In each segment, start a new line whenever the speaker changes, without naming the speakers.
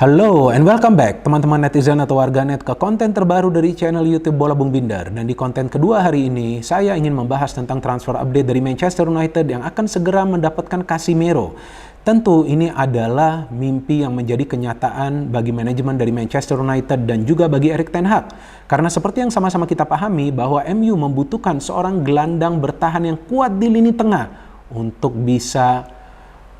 Halo and welcome back teman-teman netizen atau warganet ke konten terbaru dari channel YouTube Bola Bung Binder. Dan di konten kedua hari ini saya ingin membahas tentang transfer update dari Manchester United yang akan segera mendapatkan Casemiro. Tentu ini adalah mimpi yang menjadi kenyataan bagi manajemen dari Manchester United dan juga bagi Erik ten Hag. Karena seperti yang sama-sama kita pahami bahwa MU membutuhkan seorang gelandang bertahan yang kuat di lini tengah untuk bisa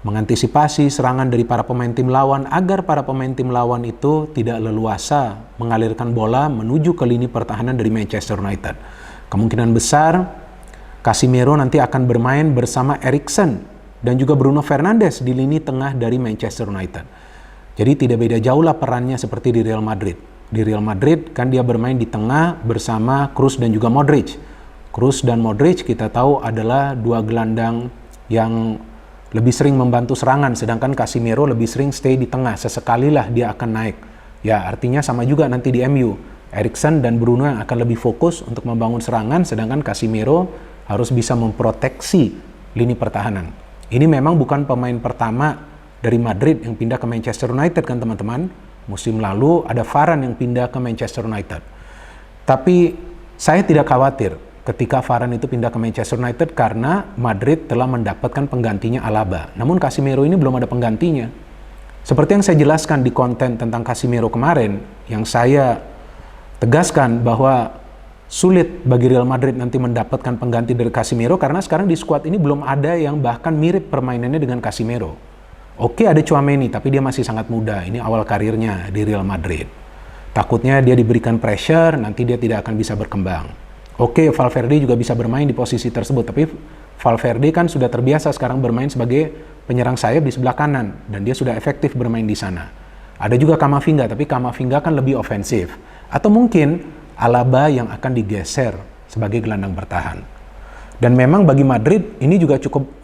mengantisipasi serangan dari para pemain tim lawan agar para pemain tim lawan itu tidak leluasa mengalirkan bola menuju ke lini pertahanan dari Manchester United. Kemungkinan besar Casemiro nanti akan bermain bersama Eriksen dan juga Bruno Fernandes di lini tengah dari Manchester United. Jadi tidak beda jauh lah perannya seperti di Real Madrid. Di Real Madrid kan dia bermain di tengah bersama Kroos dan juga Modric. Kroos dan Modric kita tahu adalah dua gelandang yang lebih sering membantu serangan, sedangkan Casemiro lebih sering stay di tengah. Sesekali lah dia akan naik. Ya, artinya sama juga nanti di MU. Eriksen dan Bruno yang akan lebih fokus untuk membangun serangan, sedangkan Casemiro harus bisa memproteksi lini pertahanan. Ini memang bukan pemain pertama dari Madrid yang pindah ke Manchester United kan teman-teman. Musim lalu ada Varane yang pindah ke Manchester United. Tapi saya tidak khawatir ketika Varane itu pindah ke Manchester United karena Madrid telah mendapatkan penggantinya Alaba. Namun Casemiro ini belum ada penggantinya. Seperti yang saya jelaskan di konten tentang Casemiro kemarin, yang saya tegaskan bahwa sulit bagi Real Madrid nanti mendapatkan pengganti dari Casemiro karena sekarang di skuad ini belum ada yang bahkan mirip permainannya dengan Casemiro. Oke, ada Tchouaméni, tapi dia masih sangat muda. Ini awal karirnya di Real Madrid. Takutnya dia diberikan pressure, nanti dia tidak akan bisa berkembang. Oke, Valverde juga bisa bermain di posisi tersebut, tapi Valverde kan sudah terbiasa sekarang bermain sebagai penyerang sayap di sebelah kanan, dan dia sudah efektif bermain di sana. Ada juga Camavinga, tapi Camavinga kan lebih ofensif. Atau mungkin Alaba yang akan digeser sebagai gelandang bertahan. Dan memang bagi Madrid ini juga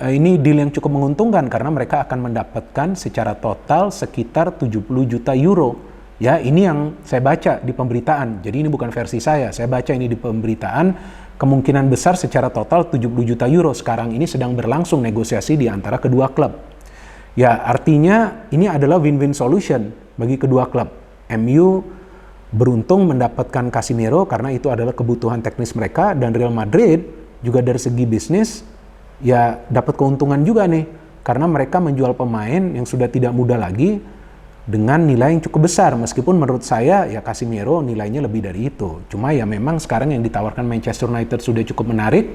ini deal yang cukup menguntungkan karena mereka akan mendapatkan secara total sekitar 70 juta euro. Ya, ini yang saya baca di pemberitaan. Jadi ini bukan versi saya baca ini di pemberitaan. Kemungkinan besar secara total 70 juta euro. Sekarang ini sedang berlangsung negosiasi di antara kedua klub. Ya, artinya ini adalah win-win solution bagi kedua klub. MU beruntung mendapatkan Casemiro karena itu adalah kebutuhan teknis mereka, dan Real Madrid juga dari segi bisnis ya dapat keuntungan juga nih karena mereka menjual pemain yang sudah tidak muda lagi dengan nilai yang cukup besar, meskipun menurut saya ya Casemiro nilainya lebih dari itu. Cuma ya memang sekarang yang ditawarkan Manchester United sudah cukup menarik.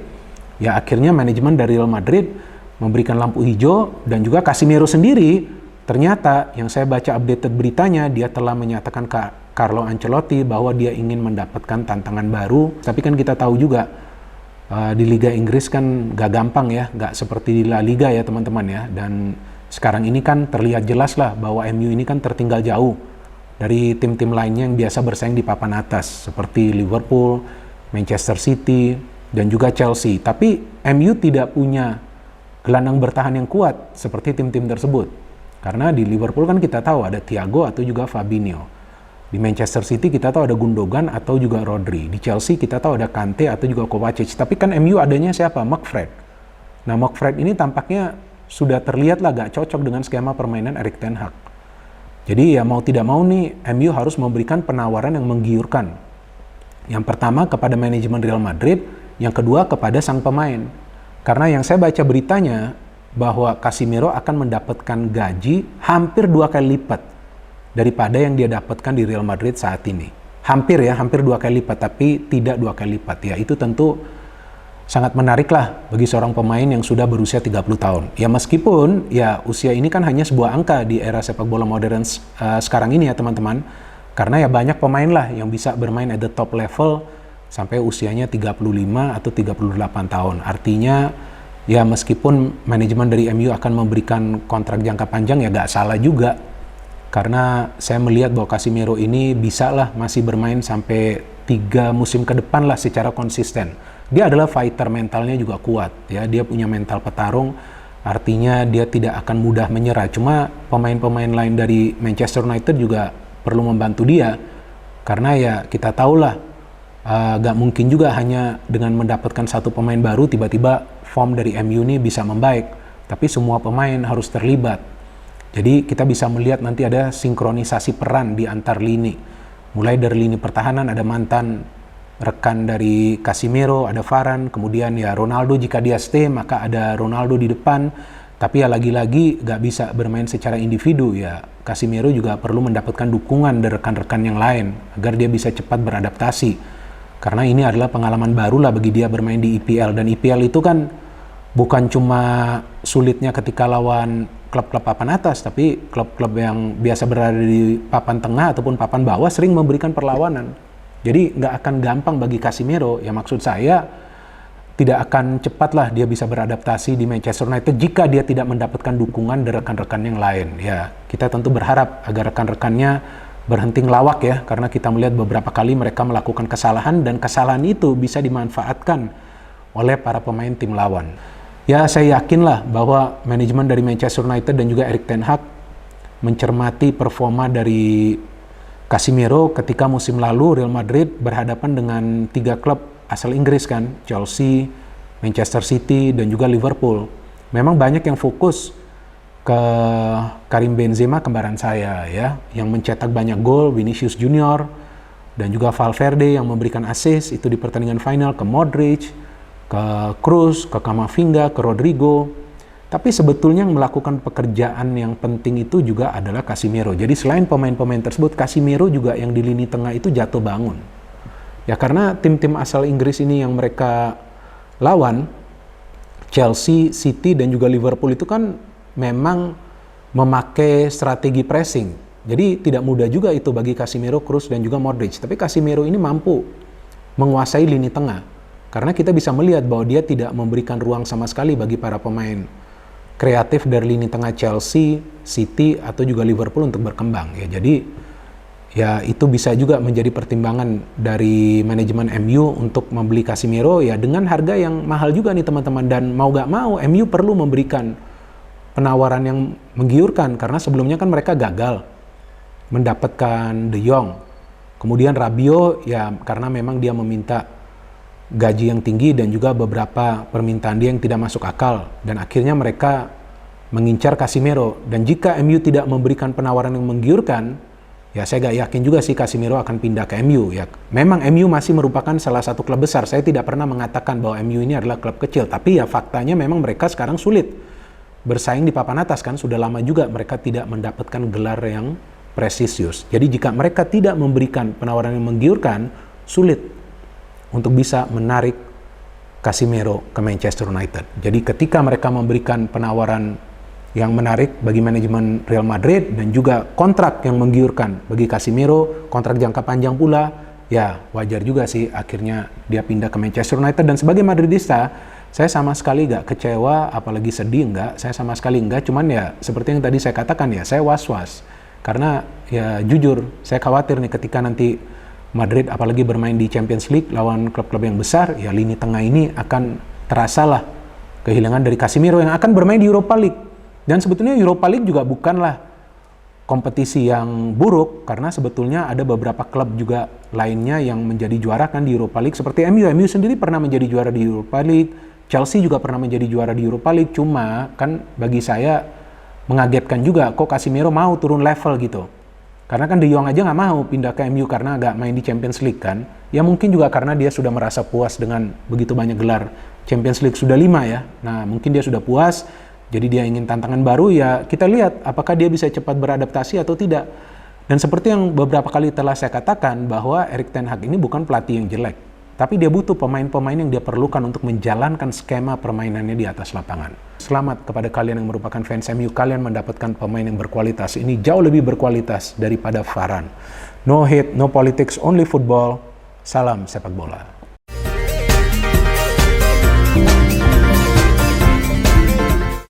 Ya akhirnya manajemen dari Real Madrid memberikan lampu hijau, dan juga Casemiro sendiri ternyata yang saya baca updated beritanya dia telah menyatakan ke Carlo Ancelotti bahwa dia ingin mendapatkan tantangan baru. Tapi kan kita tahu juga di Liga Inggris kan gak gampang ya, gak seperti di La Liga ya teman-teman ya. Dan sekarang ini kan terlihat jelas lah bahwa MU ini kan tertinggal jauh dari tim-tim lainnya yang biasa bersaing di papan atas seperti Liverpool, Manchester City, dan juga Chelsea. Tapi MU tidak punya gelandang bertahan yang kuat seperti tim-tim tersebut. Karena di Liverpool kan kita tahu ada Thiago atau juga Fabinho. Di Manchester City kita tahu ada Gundogan atau juga Rodri. Di Chelsea kita tahu ada Kante atau juga Kovacic. Tapi kan MU adanya siapa? McFred. Nah, McFred ini tampaknya sudah terlihat lah gak cocok dengan skema permainan Erik ten Hag. Jadi ya mau tidak mau nih MU harus memberikan penawaran yang menggiurkan. Yang pertama kepada manajemen Real Madrid, yang kedua kepada sang pemain. Karena yang saya baca beritanya bahwa Casemiro akan mendapatkan gaji hampir 2 kali lipat daripada yang dia dapatkan di Real Madrid saat ini. Hampir 2 kali lipat, tapi tidak 2 kali lipat. Ya itu tentu sangat menarik lah bagi seorang pemain yang sudah berusia 30 tahun. Ya meskipun ya usia ini kan hanya sebuah angka di era sepak bola modern sekarang ini ya teman-teman. Karena ya banyak pemain lah yang bisa bermain at the top level sampai usianya 35 atau 38 tahun. Artinya ya meskipun manajemen dari MU akan memberikan kontrak jangka panjang ya gak salah juga. Karena saya melihat bahwa Casemiro ini bisa lah masih bermain sampai 3 musim ke depan lah secara konsisten. Dia adalah fighter, mentalnya juga kuat ya, dia punya mental petarung, artinya dia tidak akan mudah menyerah. Cuma pemain-pemain lain dari Manchester United juga perlu membantu dia, karena ya kita tahulah gak mungkin juga hanya dengan mendapatkan satu pemain baru tiba-tiba form dari MU ini bisa membaik, tapi semua pemain harus terlibat. Jadi kita bisa melihat nanti ada sinkronisasi peran di antar lini. Mulai dari lini pertahanan ada mantan rekan dari Casemiro, ada Varane, kemudian ya Ronaldo jika dia stay maka ada Ronaldo di depan. Tapi ya lagi-lagi gak bisa bermain secara individu ya. Casemiro juga perlu mendapatkan dukungan dari rekan-rekan yang lain agar dia bisa cepat beradaptasi. Karena ini adalah pengalaman baru lah bagi dia bermain di IPL. Dan IPL itu kan bukan cuma sulitnya ketika lawan klub-klub papan atas, tapi klub-klub yang biasa berada di papan tengah ataupun papan bawah sering memberikan perlawanan. Jadi nggak akan gampang bagi Casemiro. Ya maksud saya tidak akan cepatlah dia bisa beradaptasi di Manchester United jika dia tidak mendapatkan dukungan dari rekan-rekan yang lain. Ya kita tentu berharap agar rekan-rekannya berhenti ngelawak ya, karena kita melihat beberapa kali mereka melakukan kesalahan dan kesalahan itu bisa dimanfaatkan oleh para pemain tim lawan. Ya saya yakinlah bahwa manajemen dari Manchester United dan juga Erik ten Hag mencermati performa dari Casemiro ketika musim lalu Real Madrid berhadapan dengan 3 klub asal Inggris kan, Chelsea, Manchester City dan juga Liverpool. Memang banyak yang fokus ke Karim Benzema, kembaran saya ya, yang mencetak banyak gol, Vinicius Junior dan juga Valverde yang memberikan assist itu di pertandingan final, ke Modric, ke Kroos, ke Camavinga, ke Rodrigo. Tapi sebetulnya yang melakukan pekerjaan yang penting itu juga adalah Casemiro. Jadi selain pemain-pemain tersebut, Casemiro juga yang di lini tengah itu jatuh bangun. Ya karena tim-tim asal Inggris ini yang mereka lawan, Chelsea, City dan juga Liverpool itu kan memang memakai strategi pressing. Jadi tidak mudah juga itu bagi Casemiro, Kroos dan juga Modric. Tapi Casemiro ini mampu menguasai lini tengah. Karena kita bisa melihat bahwa dia tidak memberikan ruang sama sekali bagi para pemain kreatif dari lini tengah Chelsea, City atau juga Liverpool untuk berkembang. Ya jadi ya itu bisa juga menjadi pertimbangan dari manajemen MU untuk membeli Casemiro ya dengan harga yang mahal juga nih teman-teman, dan mau gak mau MU perlu memberikan penawaran yang menggiurkan karena sebelumnya kan mereka gagal mendapatkan De Jong. Kemudian Rabiot ya karena memang dia meminta gaji yang tinggi dan juga beberapa permintaan dia yang tidak masuk akal, dan akhirnya mereka mengincar Casemiro. Dan jika MU tidak memberikan penawaran yang menggiurkan, ya saya gak yakin juga sih Casemiro akan pindah ke MU. Ya memang MU masih merupakan salah satu klub besar. Saya tidak pernah mengatakan bahwa MU ini adalah klub kecil, tapi ya faktanya memang mereka sekarang sulit bersaing di papan atas kan. Sudah lama juga mereka tidak mendapatkan gelar yang prestisius. Jadi jika mereka tidak memberikan penawaran yang menggiurkan, sulit untuk bisa menarik Casemiro ke Manchester United. Jadi ketika mereka memberikan penawaran yang menarik bagi manajemen Real Madrid dan juga kontrak yang menggiurkan bagi Casemiro, kontrak jangka panjang pula, ya wajar juga sih akhirnya dia pindah ke Manchester United. Dan sebagai Madridista, saya sama sekali nggak kecewa, apalagi sedih nggak. Saya sama sekali nggak, cuman ya seperti yang tadi saya katakan ya, saya was-was. Karena ya jujur, saya khawatir nih ketika nanti Madrid apalagi bermain di Champions League lawan klub-klub yang besar, ya lini tengah ini akan terasa lah kehilangan dari Casemiro yang akan bermain di Europa League. Dan sebetulnya Europa League juga bukanlah kompetisi yang buruk, karena sebetulnya ada beberapa klub juga lainnya yang menjadi juara kan di Europa League, seperti MU. MU sendiri pernah menjadi juara di Europa League, Chelsea juga pernah menjadi juara di Europa League. Cuma kan bagi saya mengagetkan juga kok Casemiro mau turun level gitu. Karena kan De Jong aja nggak mau pindah ke MU karena nggak main di Champions League kan. Ya mungkin juga karena dia sudah merasa puas dengan begitu banyak gelar Champions League, sudah 5 ya. Nah mungkin dia sudah puas, jadi dia ingin tantangan baru. Ya kita lihat apakah dia bisa cepat beradaptasi atau tidak. Dan seperti yang beberapa kali telah saya katakan bahwa Erik ten Hag ini bukan pelatih yang jelek, tapi dia butuh pemain-pemain yang dia perlukan untuk menjalankan skema permainannya di atas lapangan. Selamat kepada kalian yang merupakan fans MU, kalian mendapatkan pemain yang berkualitas. Ini jauh lebih berkualitas daripada Varane. No hate, no politics, only football. Salam sepak bola.